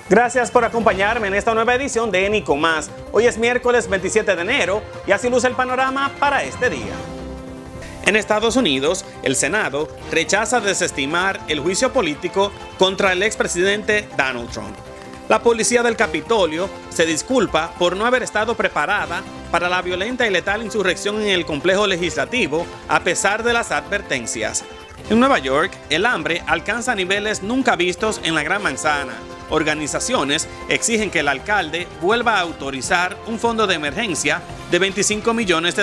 Gracias por acompañarme en esta nueva edición de Nico Más. Hoy es miércoles 27 de enero y así luce el panorama para este día. En Estados Unidos, el Senado rechaza desestimar el juicio político contra el expresidente Donald Trump. La policía del Capitolio se disculpa por no haber estado preparada para la violenta y letal insurrección en el complejo legislativo a pesar de las advertencias. En Nueva York, el hambre alcanza niveles nunca vistos en la Gran Manzana. Organizaciones exigen que el alcalde vuelva a autorizar un fondo de emergencia de $25 millones.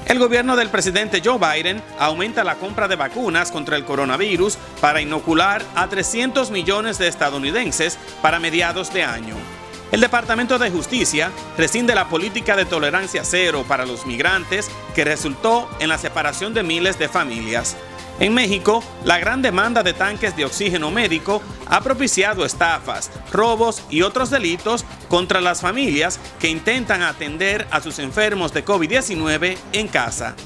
El gobierno del presidente Joe Biden aumenta la compra de vacunas contra el coronavirus para inocular a 300 millones de estadounidenses para mediados de año. El Departamento de Justicia rescinde la política de tolerancia cero para los migrantes que resultó en la separación de miles de familias. En México, la gran demanda de tanques de oxígeno médico ha propiciado estafas, robos y otros delitos contra las familias que intentan atender a sus enfermos de COVID-19 en casa.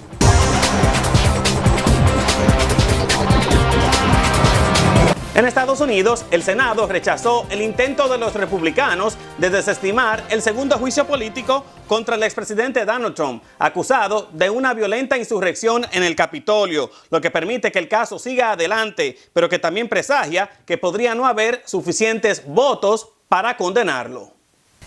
En Estados Unidos, el Senado rechazó el intento de los republicanos de desestimar el segundo juicio político contra el expresidente Donald Trump, acusado de una violenta insurrección en el Capitolio, lo que permite que el caso siga adelante, pero que también presagia que podría no haber suficientes votos para condenarlo.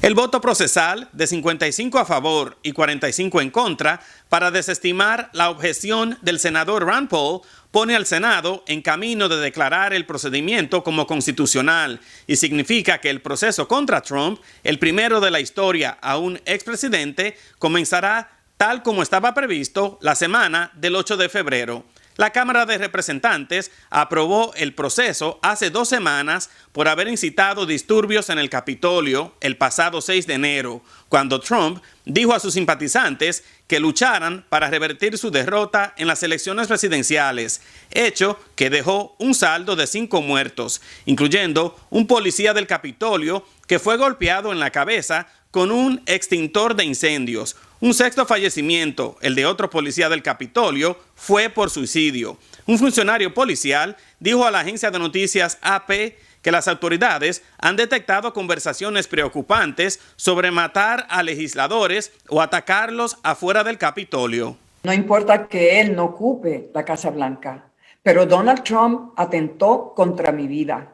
El voto procesal de 55 a favor y 45 en contra para desestimar la objeción del senador Rand Paul pone al Senado en camino de declarar el procedimiento como constitucional y significa que el proceso contra Trump, el primero de la historia a un expresidente, comenzará tal como estaba previsto la semana del 8 de febrero. La Cámara de Representantes aprobó el proceso hace 2 semanas por haber incitado disturbios en el Capitolio el pasado 6 de enero, cuando Trump dijo a sus simpatizantes que lucharan para revertir su derrota en las elecciones presidenciales, hecho que dejó un saldo de 5 muertos, incluyendo un policía del Capitolio que fue golpeado en la cabeza con un extintor de incendios. Un 6º fallecimiento, el de otro policía del Capitolio, fue por suicidio. Un funcionario policial dijo a la agencia de noticias AP que las autoridades han detectado conversaciones preocupantes sobre matar a legisladores o atacarlos afuera del Capitolio. No importa que él no ocupe la Casa Blanca, pero Donald Trump atentó contra mi vida.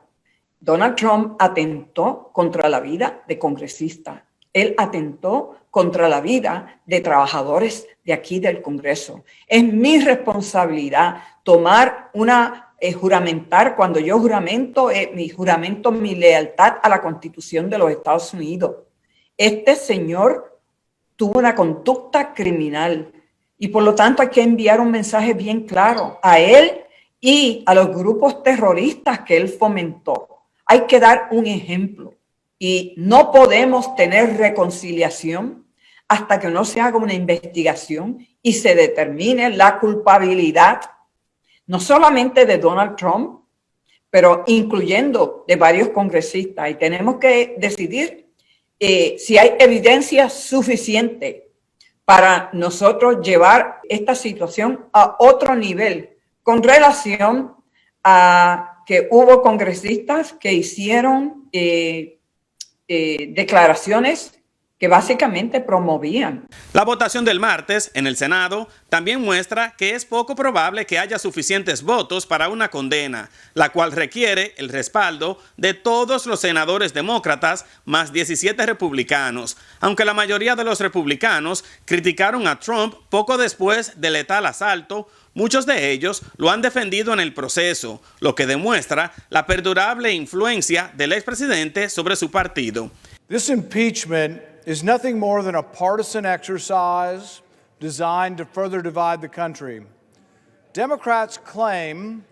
Donald Trump atentó contra la vida de congresistas. Él atentó contra la vida de trabajadores de aquí del Congreso. Es mi responsabilidad tomar juramentar, cuando yo juramento mi lealtad a la Constitución de los Estados Unidos. Este señor tuvo una conducta criminal y por lo tanto hay que enviar un mensaje bien claro a él y a los grupos terroristas que él fomentó. Hay que dar un ejemplo. Y no podemos tener reconciliación hasta que no se haga una investigación y se determine la culpabilidad, no solamente de Donald Trump, pero incluyendo de varios congresistas. Y tenemos que decidir si hay evidencia suficiente para nosotros llevar esta situación a otro nivel con relación a que hubo congresistas que hicieron declaraciones que básicamente promovían. La votación del martes en el Senado también muestra que es poco probable que haya suficientes votos para una condena, la cual requiere el respaldo de todos los senadores demócratas más 17 republicanos, aunque la mayoría de los republicanos criticaron a Trump poco después del letal asalto. Muchos de ellos lo han defendido en el proceso, lo que demuestra la perdurable influencia del expresidente sobre su partido. This impeachment is nothing more than a partisan exercise designed to further divide the country. Democrats claim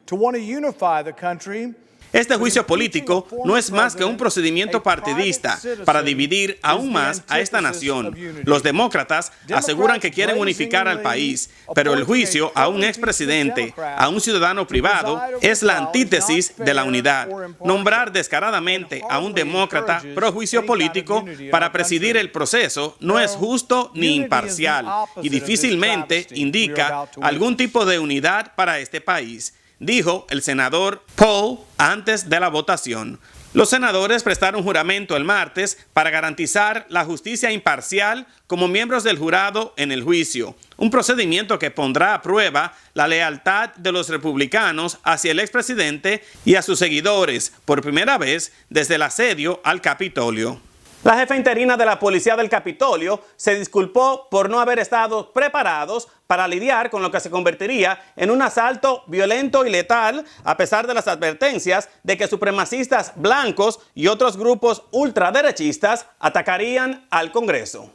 to want to unify the country. Este juicio político no es más que un procedimiento partidista para dividir aún más a esta nación. Los demócratas aseguran que quieren unificar al país, pero el juicio a un expresidente, a un ciudadano privado, es la antítesis de la unidad. Nombrar descaradamente a un demócrata pro juicio político para presidir el proceso no es justo ni imparcial y difícilmente indica algún tipo de unidad para este país, dijo el senador Paul antes de la votación. Los senadores prestaron juramento el martes para garantizar la justicia imparcial como miembros del jurado en el juicio, un procedimiento que pondrá a prueba la lealtad de los republicanos hacia el expresidente y a sus seguidores por primera vez desde el asedio al Capitolio. La jefa interina de la Policía del Capitolio se disculpó por no haber estado preparados para lidiar con lo que se convertiría en un asalto violento y letal, a pesar de las advertencias de que supremacistas blancos y otros grupos ultraderechistas atacarían al Congreso.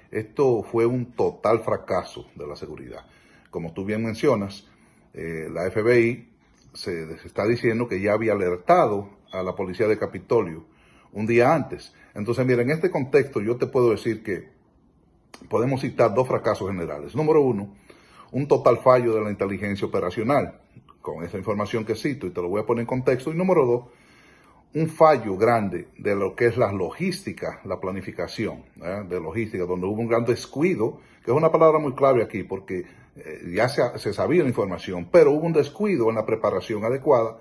Esto fue un total fracaso de la seguridad. Como tú bien mencionas, la FBI se está diciendo que ya había alertado a la Policía del Capitolio un día antes. Entonces, mira, en este contexto yo te puedo decir que podemos citar dos fracasos generales. Número uno, un total fallo de la inteligencia operacional, con esa información que cito y te lo voy a poner en contexto. Y número dos, un fallo grande de lo que es la logística, la planificación de logística, donde hubo un gran descuido, que es una palabra muy clave aquí, porque ya se sabía la información, pero hubo un descuido en la preparación adecuada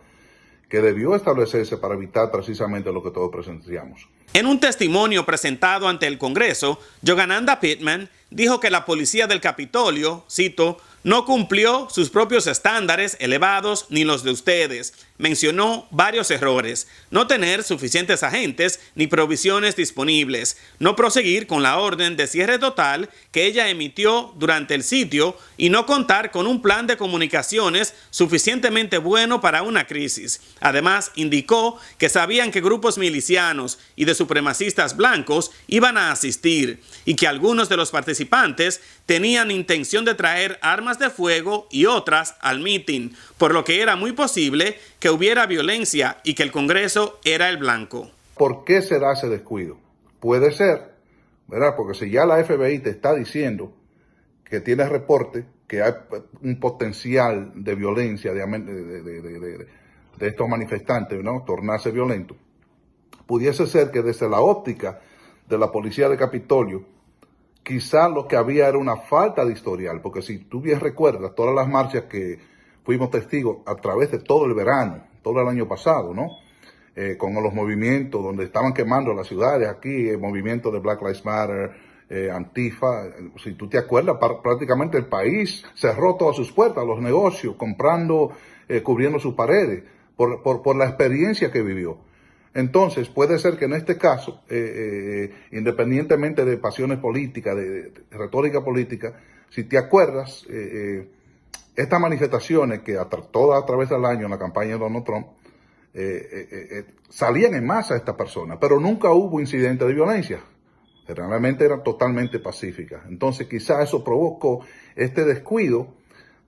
que debió establecerse para evitar precisamente lo que todos presenciamos. En un testimonio presentado ante el Congreso, Yogananda Pittman dijo que la policía del Capitolio, cito, no cumplió sus propios estándares elevados ni los de ustedes. Mencionó varios errores: no tener suficientes agentes ni provisiones disponibles, no proseguir con la orden de cierre total que ella emitió durante el sitio y no contar con un plan de comunicaciones suficientemente bueno para una crisis. Además, indicó que sabían que grupos milicianos y de supremacistas blancos iban a asistir y que algunos de los participantes tenían intención de traer armas de fuego y otras al mitin, por lo que era muy posible que hubiera violencia y que el Congreso era el blanco. ¿Por qué se da ese descuido? Puede ser, ¿verdad? Porque si ya la FBI te está diciendo que tiene reporte, que hay un potencial de violencia de estos manifestantes, ¿no? Tornarse violentos, pudiese ser que desde la óptica de la policía del Capitolio, quizá lo que había era una falta de historial, porque si tú bien recuerdas todas las marchas que fuimos testigos a través de todo el verano, todo el año pasado, ¿no? Con los movimientos donde estaban quemando las ciudades, aquí el movimiento de Black Lives Matter, Antifa, si tú te acuerdas, prácticamente el país cerró todas sus puertas, los negocios, comprando, cubriendo sus paredes, por la experiencia que vivió. Entonces, puede ser que en este caso, independientemente de pasiones políticas, de retórica política, si te acuerdas, estas manifestaciones que todas a través del año en la campaña de Donald Trump, salían en masa estas personas, pero nunca hubo incidente de violencia. Realmente eran totalmente pacíficas. Entonces, quizá eso provocó este descuido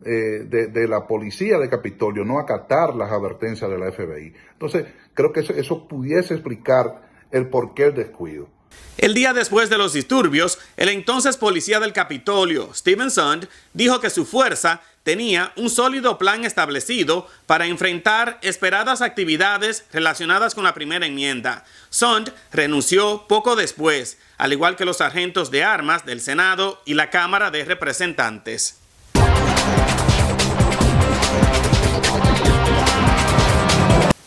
de la policía de Capitolio, no acatar las advertencias de la FBI. Entonces, creo que eso pudiese explicar el porqué del descuido. El día después de los disturbios, el entonces policía del Capitolio, Steven Sund, dijo que su fuerza tenía un sólido plan establecido para enfrentar esperadas actividades relacionadas con la primera enmienda. Sund renunció poco después, al igual que los sargentos de armas del Senado y la Cámara de Representantes.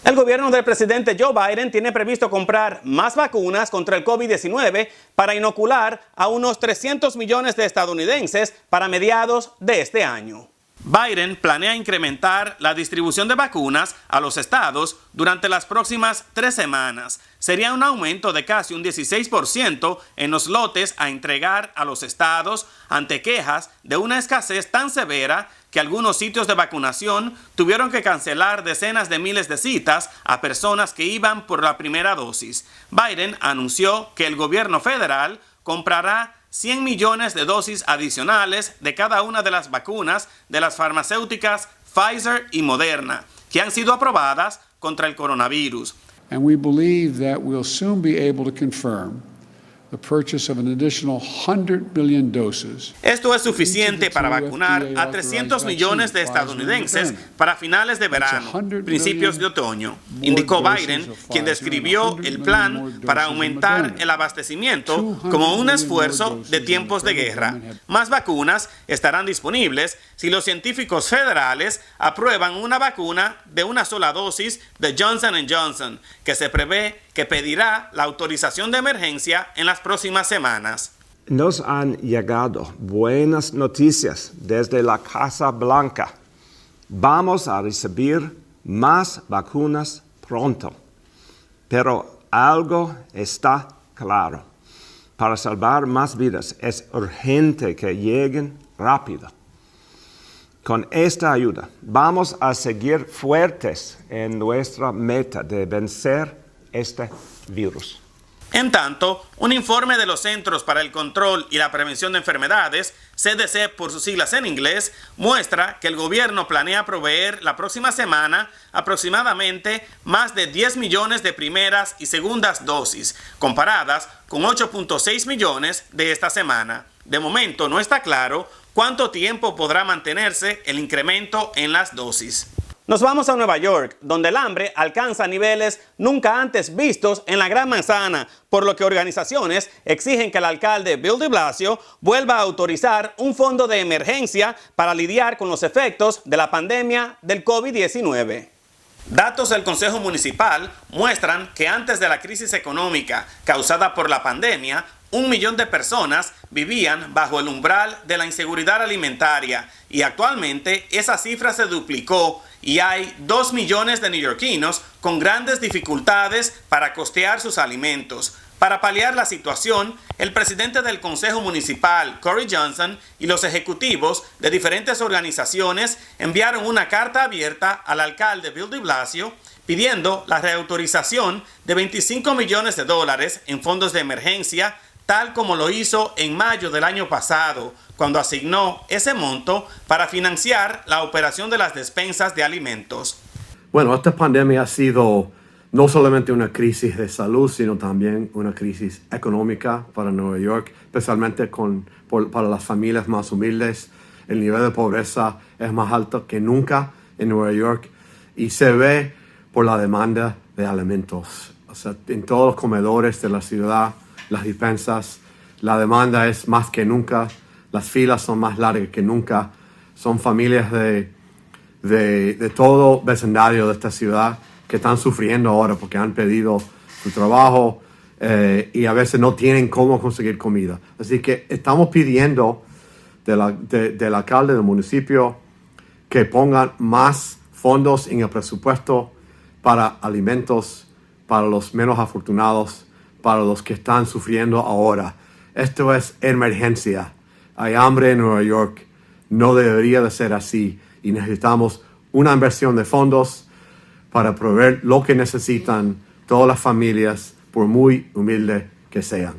El gobierno del presidente Joe Biden tiene previsto comprar más vacunas contra el COVID-19 para inocular a unos 300 millones de estadounidenses para mediados de este año. Biden planea incrementar la distribución de vacunas a los estados durante las próximas 3 semanas. Sería un aumento de casi un 16% en los lotes a entregar a los estados ante quejas de una escasez tan severa que algunos sitios de vacunación tuvieron que cancelar decenas de miles de citas a personas que iban por la primera dosis. Biden anunció que el gobierno federal comprará 100 millones de dosis adicionales de cada una de las vacunas de las farmacéuticas Pfizer y Moderna, que han sido aprobadas contra el coronavirus. And we believe that we'll soon be able to confirm the purchase of an additional 100 million doses. Esto es suficiente para vacunar a 300 millones de estadounidenses para finales de verano, principios de otoño, indicó Biden, quien describió el plan para aumentar el abastecimiento como un esfuerzo de tiempos de guerra. Más vacunas estarán disponibles si los científicos federales aprueban una vacuna de una sola dosis de Johnson & Johnson, que se prevé que pedirá la autorización de emergencia en las próximas semanas. Nos han llegado buenas noticias desde la Casa Blanca. Vamos a recibir más vacunas pronto. Pero algo está claro. Para salvar más vidas es urgente que lleguen rápido. Con esta ayuda vamos a seguir fuertes en nuestra meta de vencer este virus. En tanto, un informe de los Centros para el Control y la Prevención de Enfermedades, CDC por sus siglas en inglés, muestra que el gobierno planea proveer la próxima semana aproximadamente más de 10 millones de primeras y segundas dosis, comparadas con 8.6 millones de esta semana. De momento no está claro cuánto tiempo podrá mantenerse el incremento en las dosis. Nos vamos a Nueva York, donde el hambre alcanza niveles nunca antes vistos en la Gran Manzana, por lo que organizaciones exigen que el alcalde Bill de Blasio vuelva a autorizar un fondo de emergencia para lidiar con los efectos de la pandemia del COVID-19. Datos del Consejo Municipal muestran que antes de la crisis económica causada por la pandemia, 1 millón de personas vivían bajo el umbral de la inseguridad alimentaria y actualmente esa cifra se duplicó y hay 2 millones de neoyorquinos con grandes dificultades para costear sus alimentos. Para paliar la situación, el presidente del Consejo Municipal, Corey Johnson, y los ejecutivos de diferentes organizaciones enviaron una carta abierta al alcalde Bill de Blasio pidiendo la reautorización de $25 millones en fondos de emergencia, tal como lo hizo en mayo del año pasado, cuando asignó ese monto para financiar la operación de las despensas de alimentos. Bueno, esta pandemia ha sido no solamente una crisis de salud, sino también una crisis económica para Nueva York, especialmente para las familias más humildes. El nivel de pobreza es más alto que nunca en Nueva York y se ve por la demanda de alimentos. O sea, en todos los comedores de la ciudad, las despensas, la demanda es más que nunca, las filas son más largas que nunca, son familias de todo vecindario de esta ciudad que están sufriendo ahora porque han perdido su trabajo y a veces no tienen cómo conseguir comida. Así que estamos pidiendo del alcalde del municipio que pongan más fondos en el presupuesto para alimentos, para los menos afortunados, para los que están sufriendo ahora. Esto es emergencia. Hay hambre en Nueva York. No debería de ser así. Y necesitamos una inversión de fondos para proveer lo que necesitan todas las familias, por muy humildes que sean.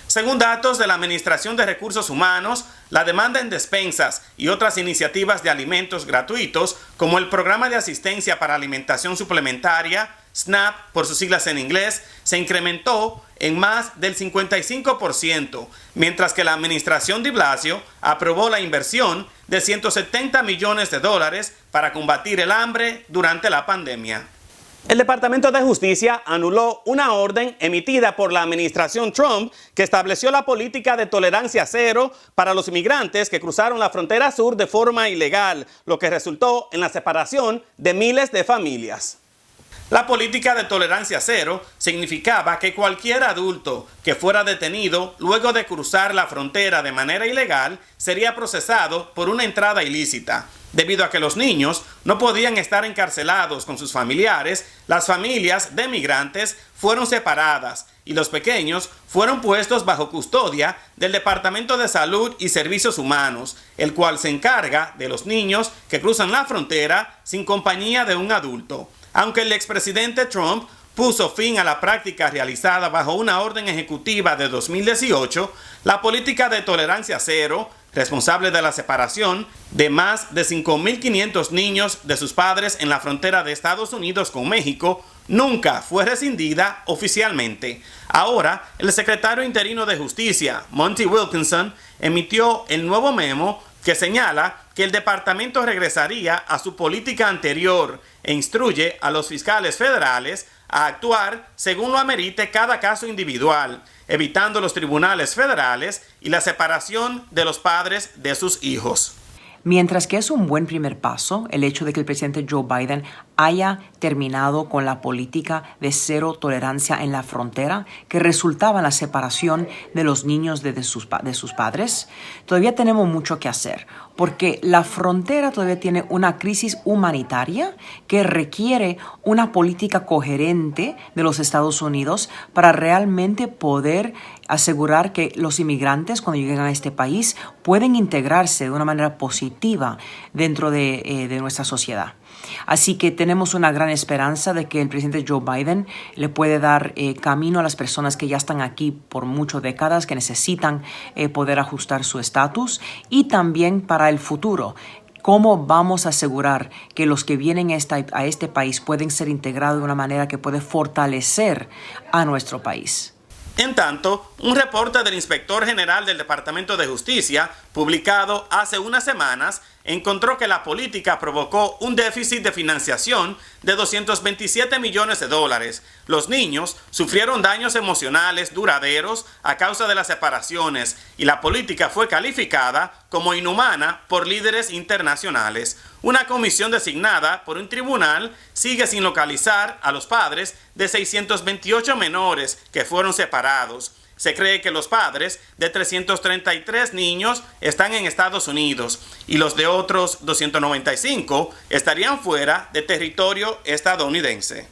Según datos de la Administración de Recursos Humanos, la demanda en despensas y otras iniciativas de alimentos gratuitos, como el Programa de Asistencia para Alimentación Suplementaria, SNAP, por sus siglas en inglés, se incrementó en más del 55%, mientras que la administración de Blasio aprobó la inversión de $170 millones para combatir el hambre durante la pandemia. El Departamento de Justicia anuló una orden emitida por la administración Trump que estableció la política de tolerancia cero para los inmigrantes que cruzaron la frontera sur de forma ilegal, lo que resultó en la separación de miles de familias. La política de tolerancia cero significaba que cualquier adulto que fuera detenido luego de cruzar la frontera de manera ilegal sería procesado por una entrada ilícita. Debido a que los niños no podían estar encarcelados con sus familiares, las familias de migrantes fueron separadas y los pequeños fueron puestos bajo custodia del Departamento de Salud y Servicios Humanos, el cual se encarga de los niños que cruzan la frontera sin compañía de un adulto. Aunque el expresidente Trump puso fin a la práctica realizada bajo una orden ejecutiva de 2018, la política de tolerancia cero, responsable de la separación de más de 5.500 niños de sus padres en la frontera de Estados Unidos con México, nunca fue rescindida oficialmente. Ahora, el secretario interino de Justicia, Monty Wilkinson, emitió el nuevo memo que señala que el departamento regresaría a su política anterior e instruye a los fiscales federales a actuar según lo amerite cada caso individual, evitando los tribunales federales y la separación de los padres de sus hijos. Mientras que es un buen primer paso el hecho de que el presidente Joe Biden haya terminado con la política de cero tolerancia en la frontera que resultaba en la separación de los niños de sus padres, todavía tenemos mucho que hacer, porque la frontera todavía tiene una crisis humanitaria que requiere una política coherente de los Estados Unidos para realmente poder asegurar que los inmigrantes cuando lleguen a este país pueden integrarse de una manera positiva dentro de nuestra sociedad. Así que tenemos una gran esperanza de que el presidente Joe Biden le puede dar camino a las personas que ya están aquí por muchas décadas, que necesitan poder ajustar su estatus, y también para el futuro. ¿Cómo vamos a asegurar que los que vienen a este país pueden ser integrados de una manera que puede fortalecer a nuestro país? En tanto, un reporte del Inspector General del Departamento de Justicia, publicado hace unas semanas, encontró que la política provocó un déficit de financiación de $227 millones. Los niños sufrieron daños emocionales duraderos a causa de las separaciones y la política fue calificada como inhumana por líderes internacionales. Una comisión designada por un tribunal sigue sin localizar a los padres de 628 menores que fueron separados. Se cree que los padres de 333 niños están en Estados Unidos y los de otros 295 estarían fuera de territorio estadounidense.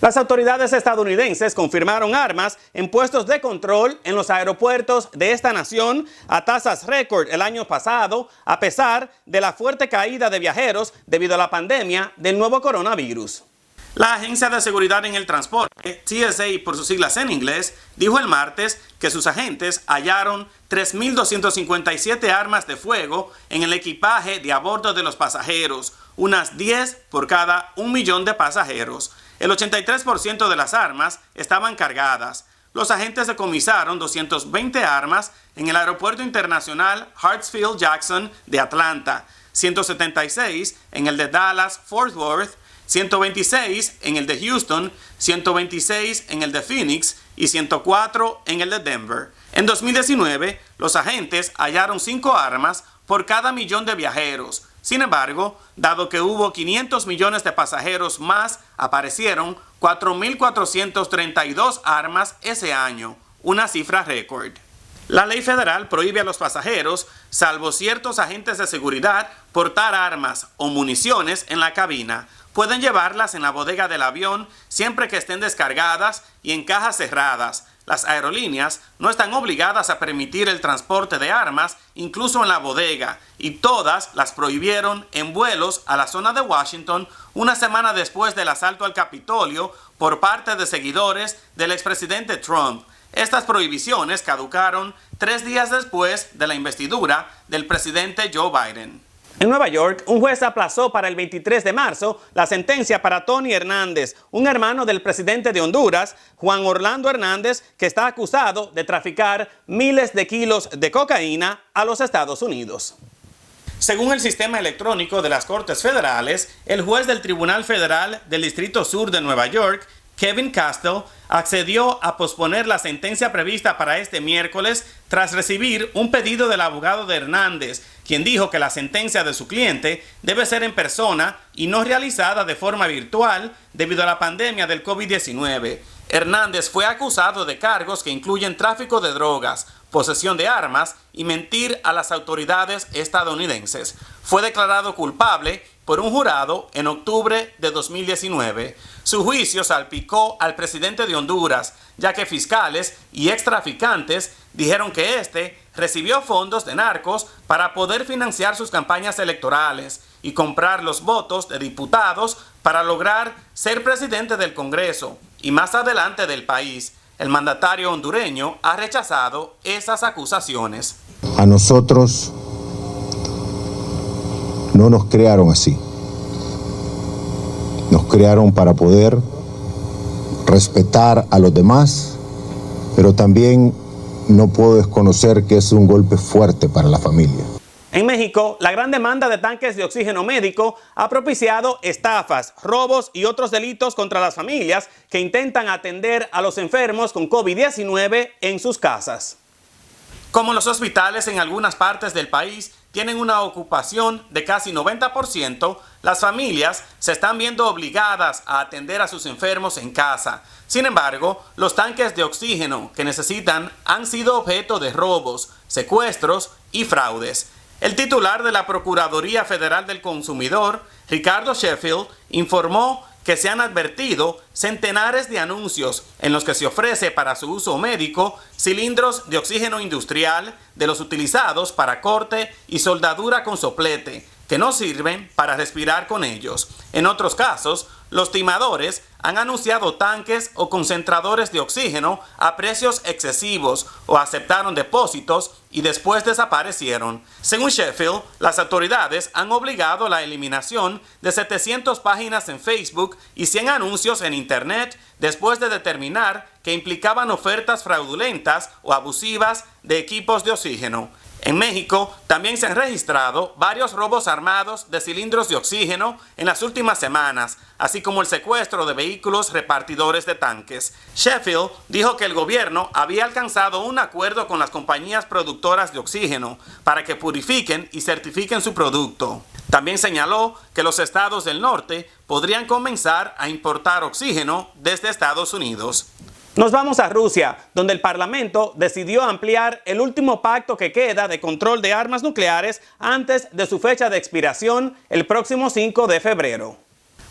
Las autoridades estadounidenses confirmaron armas en puestos de control en los aeropuertos de esta nación a tasas récord el año pasado, a pesar de la fuerte caída de viajeros debido a la pandemia del nuevo coronavirus. La Agencia de Seguridad en el Transporte, TSA por sus siglas en inglés, dijo el martes que sus agentes hallaron 3.257 armas de fuego en el equipaje de a bordo de los pasajeros, unas 10 por cada 1 millón de pasajeros. El 83% de las armas estaban cargadas. Los agentes decomisaron 220 armas en el Aeropuerto Internacional Hartsfield-Jackson de Atlanta, 176 en el de Dallas-Fort Worth, 126 en el de Houston, 126 en el de Phoenix y 104 en el de Denver. En 2019, los agentes hallaron 5 armas por cada millón de viajeros. Sin embargo, dado que hubo 500 millones de pasajeros más, aparecieron 4.432 armas ese año, una cifra récord. La ley federal prohíbe a los pasajeros, salvo ciertos agentes de seguridad, portar armas o municiones en la cabina. Pueden llevarlas en la bodega del avión siempre que estén descargadas y en cajas cerradas. Las aerolíneas no están obligadas a permitir el transporte de armas, incluso en la bodega, y todas las prohibieron en vuelos a la zona de Washington una semana después del asalto al Capitolio por parte de seguidores del expresidente Trump. Estas prohibiciones caducaron 3 días después de la investidura del presidente Joe Biden. En Nueva York, un juez aplazó para el 23 de marzo la sentencia para Tony Hernández, un hermano del presidente de Honduras, Juan Orlando Hernández, que está acusado de traficar miles de kilos de cocaína a los Estados Unidos. Según el sistema electrónico de las Cortes Federales, el juez del Tribunal Federal del Distrito Sur de Nueva York, Kevin Castell, accedió a posponer la sentencia prevista para este miércoles tras recibir un pedido del abogado de Hernández, quien dijo que la sentencia de su cliente debe ser en persona y no realizada de forma virtual debido a la pandemia del COVID-19. Hernández fue acusado de cargos que incluyen tráfico de drogas, posesión de armas y mentir a las autoridades estadounidenses. Fue declarado culpable por un jurado en octubre de 2019. Su juicio salpicó al presidente de Honduras, ya que fiscales y extraficantes dijeron que este recibió fondos de narcos para poder financiar sus campañas electorales y comprar los votos de diputados para lograr ser presidente del Congreso y más adelante del país. El mandatario hondureño ha rechazado esas acusaciones. A nosotros no nos crearon así. Nos crearon para poder respetar a los demás, pero también no puedo desconocer que es un golpe fuerte para la familia. En México, la gran demanda de tanques de oxígeno médico ha propiciado estafas, robos y otros delitos contra las familias que intentan atender a los enfermos con COVID-19 en sus casas. Como los hospitales en algunas partes del país tienen una ocupación de casi 90%, las familias se están viendo obligadas a atender a sus enfermos en casa. Sin embargo, los tanques de oxígeno que necesitan han sido objeto de robos, secuestros y fraudes. El titular de la Procuraduría Federal del Consumidor, Ricardo Sheffield, informó que se han advertido centenares de anuncios en los que se ofrece para su uso médico cilindros de oxígeno industrial de los utilizados para corte y soldadura con soplete, que no sirven para respirar con ellos. En otros casos, los timadores han anunciado tanques o concentradores de oxígeno a precios excesivos o aceptaron depósitos y después desaparecieron. Según Sheffield, las autoridades han obligado la eliminación de 700 páginas en Facebook y 100 anuncios en Internet después de determinar que implicaban ofertas fraudulentas o abusivas de equipos de oxígeno. En México también se han registrado varios robos armados de cilindros de oxígeno en las últimas semanas, así como el secuestro de vehículos repartidores de tanques. Sheffield dijo que el gobierno había alcanzado un acuerdo con las compañías productoras de oxígeno para que purifiquen y certifiquen su producto. También señaló que los estados del norte podrían comenzar a importar oxígeno desde Estados Unidos. Nos vamos a Rusia, donde el Parlamento decidió ampliar el último pacto que queda de control de armas nucleares antes de su fecha de expiración el próximo 5 de febrero.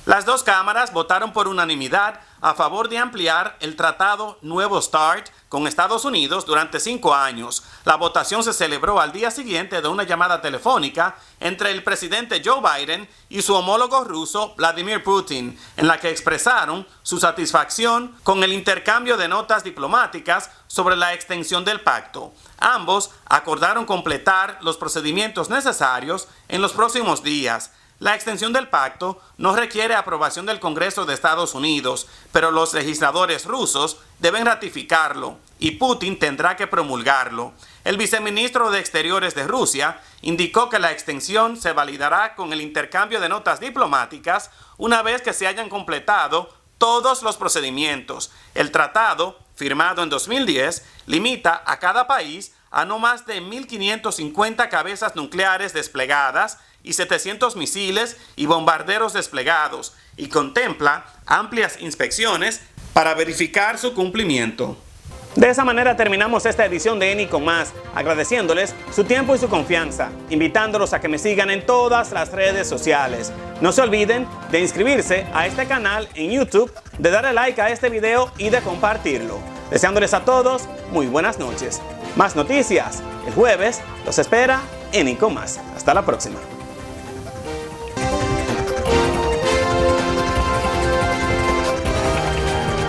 Las dos cámaras votaron por unanimidad a favor de ampliar el tratado Nuevo START con Estados Unidos durante 5 años. La votación se celebró al día siguiente de una llamada telefónica entre el presidente Joe Biden y su homólogo ruso Vladimir Putin, en la que expresaron su satisfacción con el intercambio de notas diplomáticas sobre la extensión del pacto. Ambos acordaron completar los procedimientos necesarios en los próximos días. La extensión del pacto no requiere aprobación del Congreso de Estados Unidos, pero los legisladores rusos deben ratificarlo y Putin tendrá que promulgarlo. El viceministro de Exteriores de Rusia indicó que la extensión se validará con el intercambio de notas diplomáticas una vez que se hayan completado todos los procedimientos. El tratado, firmado en 2010, limita a cada país a no más de 1.550 cabezas nucleares desplegadas y 700 misiles y bombarderos desplegados y contempla amplias inspecciones para verificar su cumplimiento. De esa manera terminamos esta edición de ENI con Más, agradeciéndoles su tiempo y su confianza, invitándolos a que me sigan en todas las redes sociales. No se olviden de inscribirse a este canal en YouTube, de darle like a este video y de compartirlo. Deseándoles a todos muy buenas noches. Más noticias, el jueves los espera ENI con Más. Hasta la próxima.